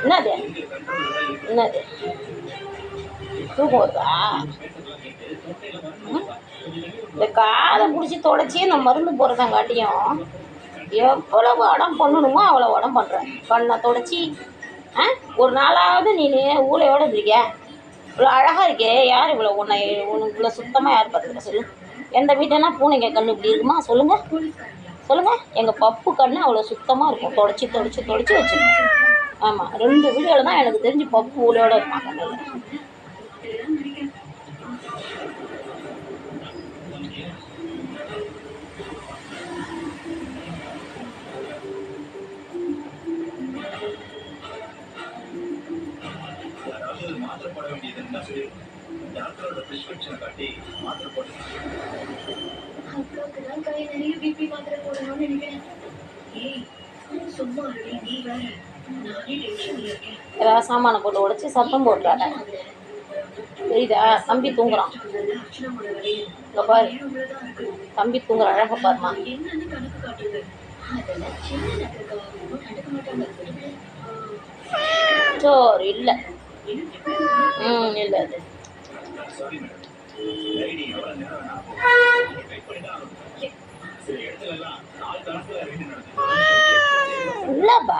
என்னது என்னது தூக்கம் வருதா? இந்த காதை பிடிச்சி தொடச்சி இந்த மருந்து போடுறதாங்காட்டியும் எவ்வளவு உடம்பு பண்ணணுமோ அவ்வளோ உடம்பு பண்ணுறேன். கண்ணை தொடச்சி ஒரு நாளாவது நீ ஊழையோட இருந்திருக்கிய? இவ்வளோ அழகாக இருக்கே, யார் இவ்வளோ உனக்கு இவ்வளோ சுத்தமாக யார் பார்த்துக்க சொல்லு? எந்த வீட்டுனா பூனைங்க கண்ணு இப்படி இருக்குமா சொல்லுங்கள் சொல்லுங்கள். எங்கள் பப்பு கண்ணு அவ்வளோ சுத்தமாக இருக்கும், தொடச்சி தொடச்சி தொடச்சி வச்சுருக்கோம். ஆமாம், 2 வீடியோவில் தான் எனக்கு தெரிஞ்சு பப்பு ஊழையோட இருப்பாங்க கண்ணில். மாற்றப்பட வேண்டியது டாக்டரோட பிரிஸ்கிரிப்ஷனை காட்டி மாத்திரை போட்டு அக்காவுக்கு தான் கை நிறைய பிபி மாத்திரை போடணும்னு நினைக்கிறேன். ஏய் சும்மா நீ வேற, நானே டென்ஷன்ல இருக்கேன். ஏதாவது சாமானை போட்டு உடைச்சி சத்தம் போட்டுறாங்க. தெரியுதா? தம்பி தூங்குறான். இங்க பாரு, தம்பி தூங்குற அழக பாருமா. என்னன்னு கணக்கு காட்டுது. அதெல்லாம் சின்ன நகருக்கா கண்டுக்க மாட்டாங்க. சோறு இல்லை. இல்லை அது இல்லப்பா.